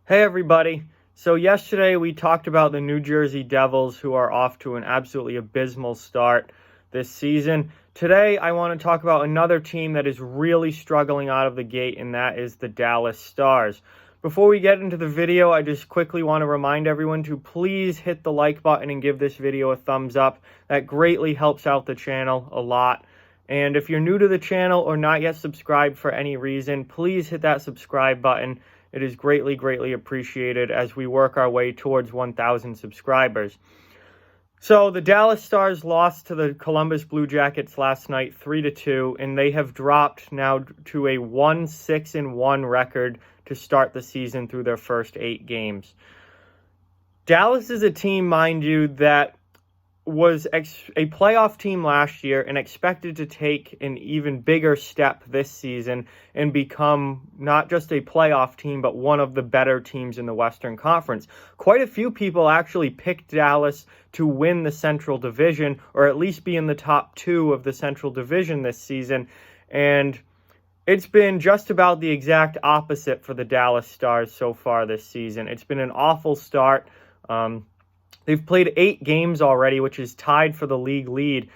Hey everybody. So yesterday we talked about the New Jersey Devils, who are off to an absolutely abysmal start this season. Today I want to talk about another team that is really struggling out of the gate, and that is the Dallas Stars. Before we get into the video, I just quickly want to remind everyone to please hit the like button and give this video a thumbs up. That greatly helps out the channel a lot. And if you're new to the channel or not yet subscribed for any reason, please hit that subscribe button. It is greatly, greatly appreciated as we work our way towards 1,000 subscribers. So the Dallas Stars lost to the Columbus Blue Jackets last night 3-2, and they have dropped now to a 1-6-1 record to start the season through their first 8 games. Dallas is a team, mind you, that was a playoff team last year and expected to take an even bigger step this season and become not just a playoff team, but one of the better teams in the Western Conference. Quite a few people actually picked Dallas to win the Central Division, or at least be in the top 2 of the Central Division this season. And it's been just about the exact opposite for the Dallas Stars so far this season. It's been an awful start. They've played 8 games already, which is tied for the league lead.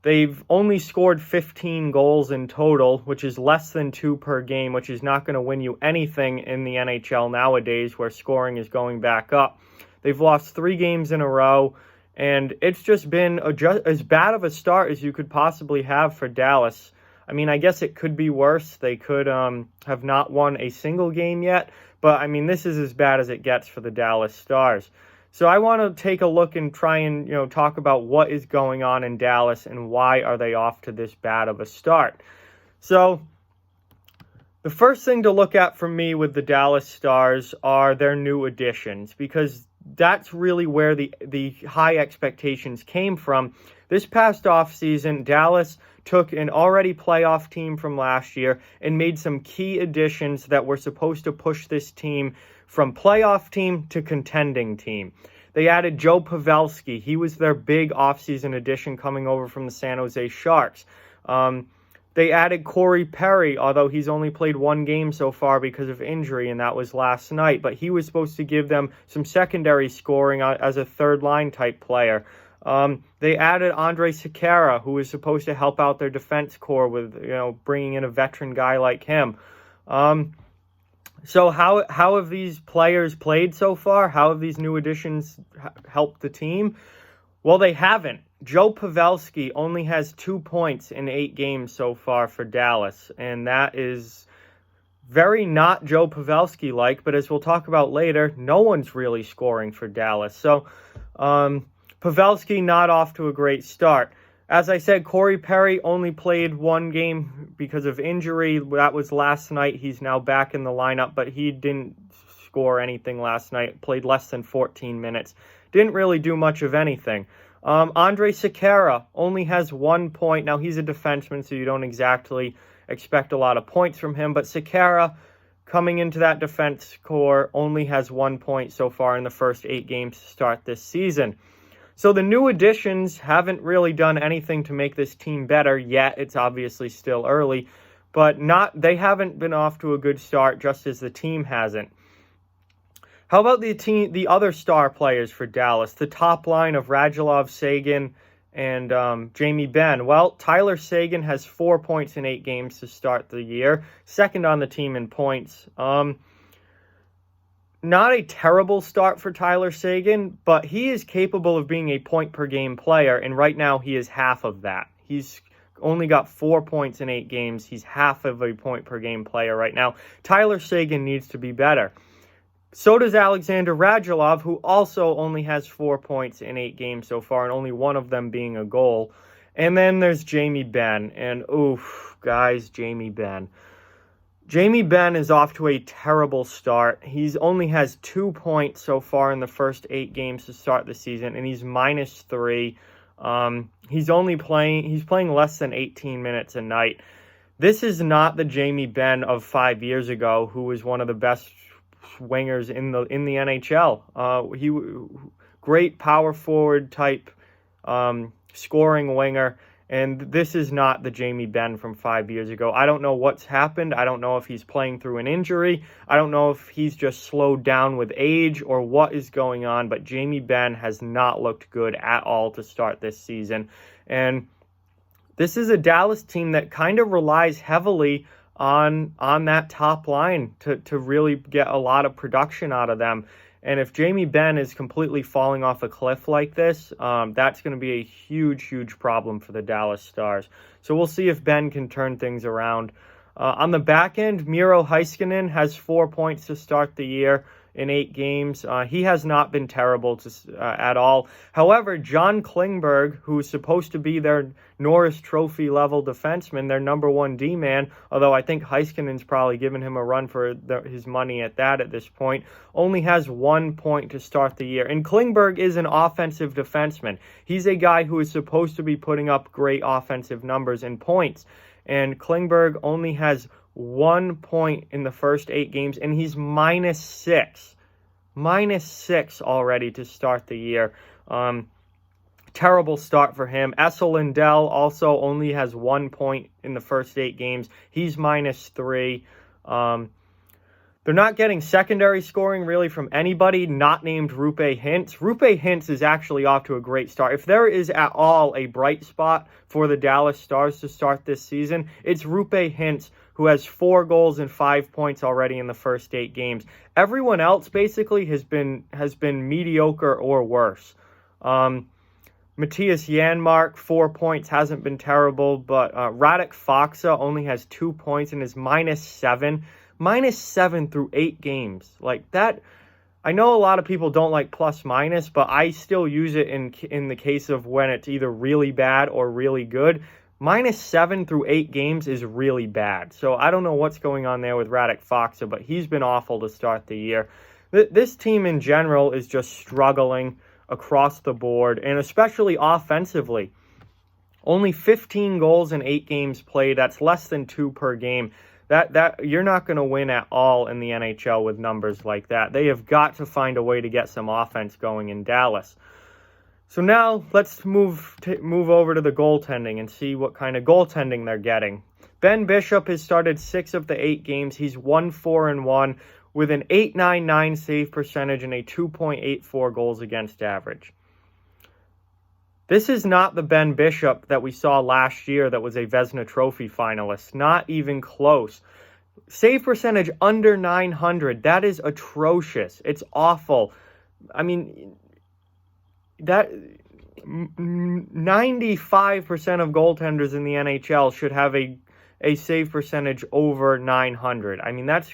They've only scored 15 goals in total, which is less than 2 per game, which is not going to win you anything in the NHL nowadays, where scoring is going back up. They've lost 3 games in a row, and it's just been as bad of a start as you could possibly have for Dallas. I mean, I guess it could be worse. They could have not won a single game yet, but I mean, this is as bad as it gets for the Dallas Stars. So I want to take a look and try and, talk about what is going on in Dallas and why are they off to this bad of a start. So the first thing to look at for me with the Dallas Stars are their new additions, because that's really where the high expectations came from. This past offseason, Dallas took an already playoff team from last year and made some key additions that were supposed to push this team from playoff team to contending team. They added Joe Pavelski. He was their big offseason addition coming over from the San Jose Sharks. They added Corey Perry, although he's only played 1 game so far because of injury, and that was last night. But he was supposed to give them some secondary scoring as a third-line type player. They added Andrej Sekera, who was supposed to help out their defense core with, bringing in a veteran guy like him. So how have these players played so far? How have these new additions helped the team? Well, they haven't. Joe Pavelski only has 2 points in 8 games so far for Dallas, and that is very not Joe Pavelski-like, but as we'll talk about later, no one's really scoring for Dallas. So Pavelski not off to a great start. As I said, Corey Perry only played 1 game because of injury. That was last night. He's now back in the lineup, but he didn't score anything last night. Played less than 14 minutes. Didn't really do much of anything. Andrej Sekera only has 1 point. Now, he's a defenseman, so you don't exactly expect a lot of points from him. But Sekera, coming into that defense core, only has 1 point so far in the first 8 games to start this season. So the new additions haven't really done anything to make this team better yet. It's obviously still early, but they haven't been off to a good start, just as the team hasn't. How about the other star players for Dallas? The top line of Radulov, Seguin, and Jamie Benn. Well, Tyler Seguin has 4 points in 8 games to start the year, second on the team in points. Not a terrible start for Tyler Seguin, but he is capable of being a point-per-game player, and right now he is half of that. He's only got 4 points in 8 games. He's half of a point-per-game player right now. Tyler Seguin needs to be better. So does Alexander Radulov, who also only has 4 points in 8 games so far, and only 1 of them being a goal. And then there's Jamie Benn, and oof, guys, Jamie Benn. Jamie Benn is off to a terrible start. He only has 2 points so far in the first 8 games to start the season, and he's -3. He's playing less than 18 minutes a night. This is not the Jamie Benn of 5 years ago, who was one of the best wingers in the NHL. Great power forward type scoring winger. And this is not the Jamie Benn from 5 years ago. I don't know what's happened. I don't know if he's playing through an injury. I don't know if he's just slowed down with age or what is going on. But Jamie Benn has not looked good at all to start this season. And this is a Dallas team that kind of relies heavily on that top line to really get a lot of production out of them. And if Jamie Benn is completely falling off a cliff like this, that's going to be a huge, huge problem for the Dallas Stars. So we'll see if Benn can turn things around. On the back end, Miro Heiskanen has 4 points to start the year in 8 games. He has not been terrible at all. However, John Klingberg, who's supposed to be their Norris Trophy level defenseman, their number one D-man, although I think Heiskanen's probably given him a run for his money at this point, only has 1 point to start the year. And Klingberg is an offensive defenseman. He's a guy who is supposed to be putting up great offensive numbers and points. And Klingberg only has 1 point in the first 8 games, and he's -6. -6 already to start the year. Terrible start for him. Esa Lindell also only has 1 point in the first 8 games. He's -3. They're not getting secondary scoring really from anybody not named Roope Hintz. Roope Hintz is actually off to a great start. If there is at all a bright spot for the Dallas Stars to start this season, it's Roope Hintz, who has 4 goals and 5 points already in the first 8 games. Everyone else basically has been mediocre or worse. Matthias Janmark, 4 points, hasn't been terrible, but Radek Faksa only has 2 points and is -7. -7 through 8 games. Like that, I know a lot of people don't like plus minus, but I still use it in the case of when it's either really bad or really good. -7 through 8 games is really bad. So I don't know what's going on there with Radek Faksa, but he's been awful to start the year. This team in general is just struggling across the board, and especially offensively. Only 15 goals in 8 games played. That's less than 2 per game. That you're not going to win at all in the NHL with numbers like that. They have got to find a way to get some offense going in Dallas. So now let's move over to the goaltending and see what kind of goaltending they're getting. Ben Bishop has started 6 of the 8 games. He's 1-4-1 with an .899 save percentage and a 2.84 goals against average. This is not the Ben Bishop that we saw last year that was a Vezina Trophy finalist. Not even close. Save percentage under 900. That is atrocious. It's awful. I mean, that 95% of goaltenders in the NHL should have a save percentage over 900. I mean, that's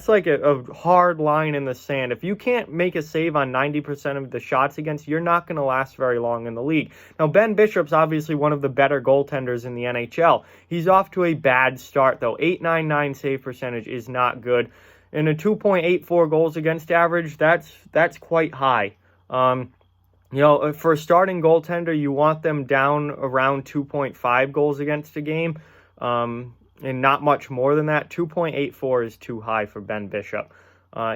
like a hard line in the sand. If you can't make a save on 90% of the shots against, you're not going to last very long in the league. Now, Ben Bishop's obviously one of the better goaltenders in the NHL. He's off to a bad start, though. .899 save percentage is not good. And a 2.84 goals against average, that's quite high. For a starting goaltender, you want them down around 2.5 goals against a game. And not much more than that. 2.84 is too high for Ben Bishop.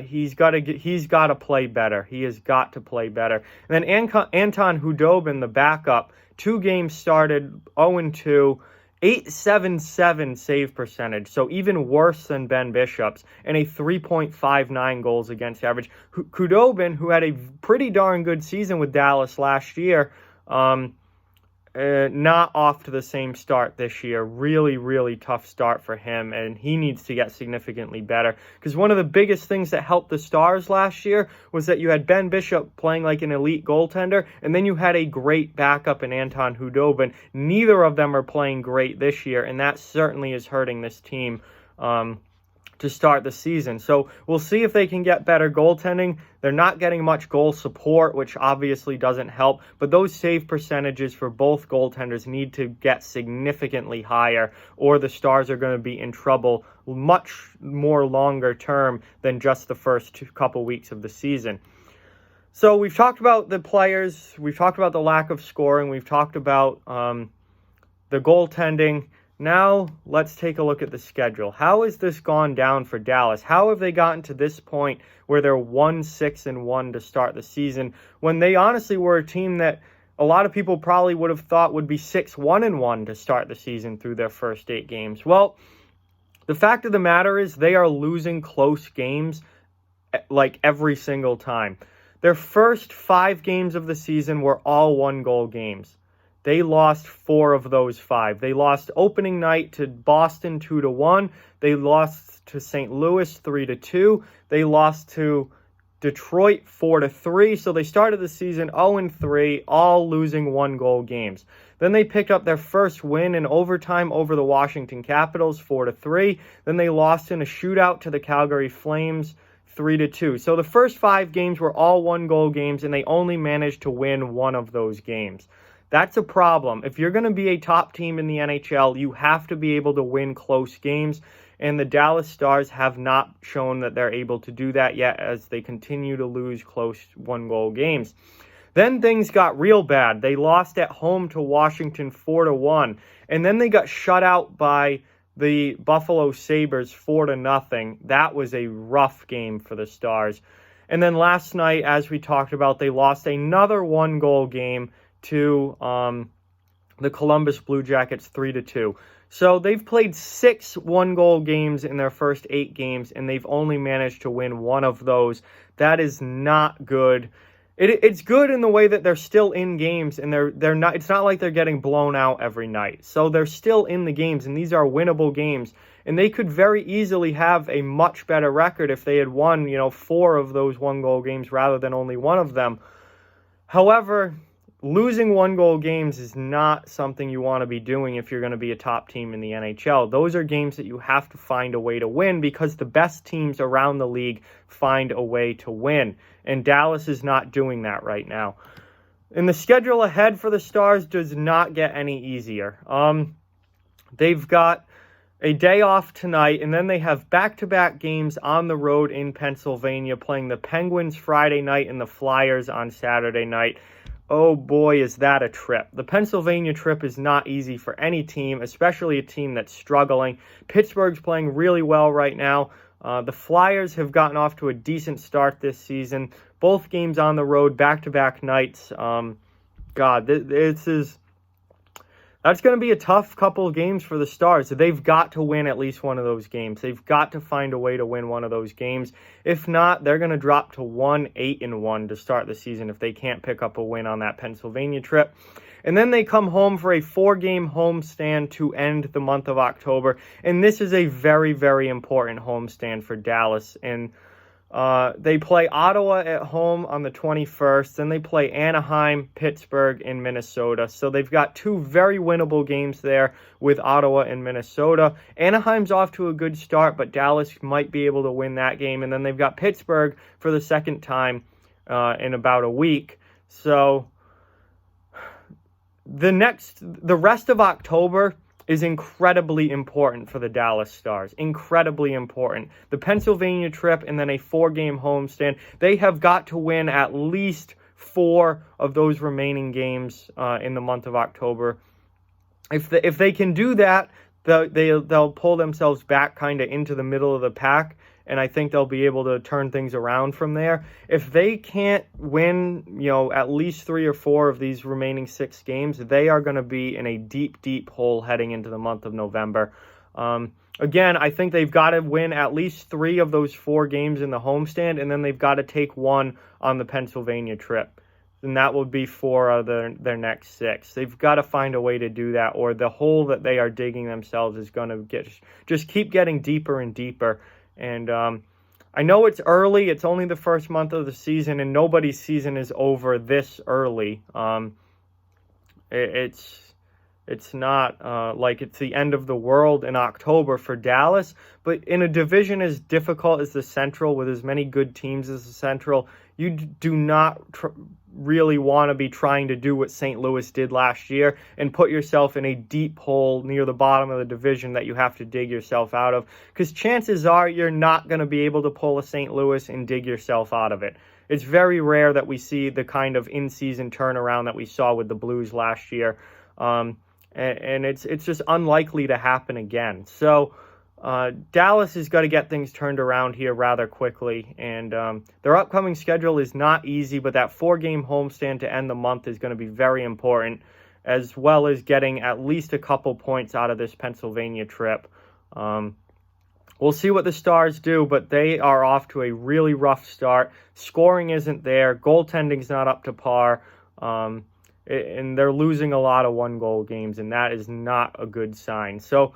He's got to play better. He has got to play better. And then Anton Khudobin, the backup, 2 games started, 0-2, .877 save percentage, so even worse than Ben Bishop's, and a 3.59 goals against average. Khudobin, who had a pretty darn good season with Dallas last year, not off to the same start this year. Really, really tough start for him, and he needs to get significantly better. Because one of the biggest things that helped the Stars last year was that you had Ben Bishop playing like an elite goaltender, and then you had a great backup in Anton Khudobin. Neither of them are playing great this year, and that certainly is hurting this team to start the season. So we'll see if they can get better goaltending. They're not getting much goal support, which obviously doesn't help, but those save percentages for both goaltenders need to get significantly higher, or the Stars are going to be in trouble much more longer term than just the first couple weeks of the season. So we've talked about the players, we've talked about the lack of scoring, we've talked about the goaltending. Now, let's take a look at the schedule. How has this gone down for Dallas? How have they gotten to this point where they're 1-6-1 to start the season when they honestly were a team that a lot of people probably would have thought would be 6-1-1 to start the season through their first 8 games. Well, the fact of the matter is they are losing close games like every single time. Their first 5 games of the season were all 1-goal games. They lost 4 of those 5. They lost opening night to Boston 2-1. They lost to St. Louis 3-2. They lost to Detroit 4-3. So they started the season 0-3, all losing 1-goal games. Then they picked up their first win in overtime over the Washington Capitals 4-3. Then they lost in a shootout to the Calgary Flames 3-2. So the first 5 games were all 1-goal games, and they only managed to win 1 of those games. That's a problem. If you're going to be a top team in the NHL, you have to be able to win close games, and the Dallas Stars have not shown that they're able to do that yet as they continue to lose close 1-goal games. Then things got real bad. They lost at home to Washington 4-1, and then they got shut out by the Buffalo Sabres 4-0. That was a rough game for the Stars. And then last night, as we talked about, they lost another 1-goal game to the Columbus Blue Jackets 3-2. So they've played 6 1-goal games in their first 8 games, and they've only managed to win 1 of those. That is not good. It's good in the way that they're still in games, and they're not. It's not like they're getting blown out every night. So they're still in the games, and these are winnable games. And they could very easily have a much better record if they had won, 4 of those 1-goal games rather than only 1 of them. However, losing 1-goal games is not something you want to be doing if you're going to be a top team in the NHL. Those are games that you have to find a way to win because the best teams around the league find a way to win. And Dallas is not doing that right now. And the schedule ahead for the Stars does not get any easier. They've got a day off tonight, and then they have back-to-back games on the road in Pennsylvania, playing the Penguins Friday night and the Flyers on Saturday night. Oh boy, is that a trip. The Pennsylvania trip is not easy for any team, especially a team that's struggling. Pittsburgh's playing really well right now. The Flyers have gotten off to a decent start this season. Both games on the road, back-to-back nights. That's going to be a tough couple of games for the Stars. They've got to win at least one of those games. They've got to find a way to win one of those games. If not, they're going to drop to 1-8-1 to start the season if they can't pick up a win on that Pennsylvania trip. And then they come home for a 4-game homestand to end the month of October. And this is a very, very important homestand for Dallas. And they play Ottawa at home on the 21st. Then they play Anaheim, Pittsburgh, and Minnesota. So they've got 2 very winnable games there with Ottawa and Minnesota. Anaheim's off to a good start, but Dallas might be able to win that game. And then they've got Pittsburgh for the second time in about a week. So the rest of October is incredibly important for the Dallas Stars. Incredibly important. The Pennsylvania trip and then a 4-game homestand. They have got to win at least 4 of those remaining games in the month of October. If they can do that, they'll pull themselves back kind of into the middle of the pack, and I think they'll be able to turn things around from there. If they can't win, at least 3 or 4 of these remaining 6 games, they are going to be in a deep, deep hole heading into the month of November. Again, I think they've got to win at least 3 of those 4 games in the homestand, and then they've got to take 1 on the Pennsylvania trip. And that would be for their next 6. They've got to find a way to do that, or the hole that they are digging themselves is going to just keep getting deeper and deeper. And I know it's early. It's only the first month of the season, and nobody's season is over this early. It's not like it's the end of the world in October for Dallas, but in a division as difficult as the Central, with as many good teams as the Central, you do not really want to be trying to do what St. Louis did last year and put yourself in a deep hole near the bottom of the division that you have to dig yourself out of, because chances are you're not going to be able to pull a St. Louis and dig yourself out of it. It's very rare that we see the kind of in-season turnaround that we saw with the Blues last year, and it's just unlikely to happen again. So Dallas has got to get things turned around here rather quickly, and their upcoming schedule is not easy, but that 4-game homestand to end the month is going to be very important, as well as getting at least a couple points out of this Pennsylvania trip. We'll see what the Stars do, but they are off to a really rough start. Scoring isn't there. Goaltending's not up to par. And they're losing a lot of one-goal games, and that is not a good sign. So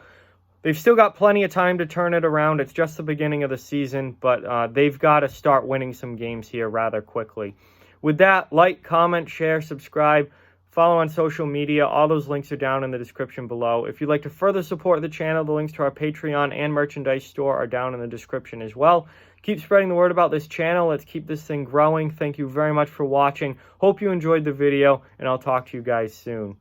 they've still got plenty of time to turn it around. It's just the beginning of the season, but they've got to start winning some games here rather quickly. With that, like, comment, share, subscribe, follow on social media. All those links are down in the description below. If you'd like to further support the channel, the links to our Patreon and merchandise store are down in the description as well. Keep spreading the word about this channel. Let's keep this thing growing. Thank you very much for watching. Hope you enjoyed the video, and I'll talk to you guys soon.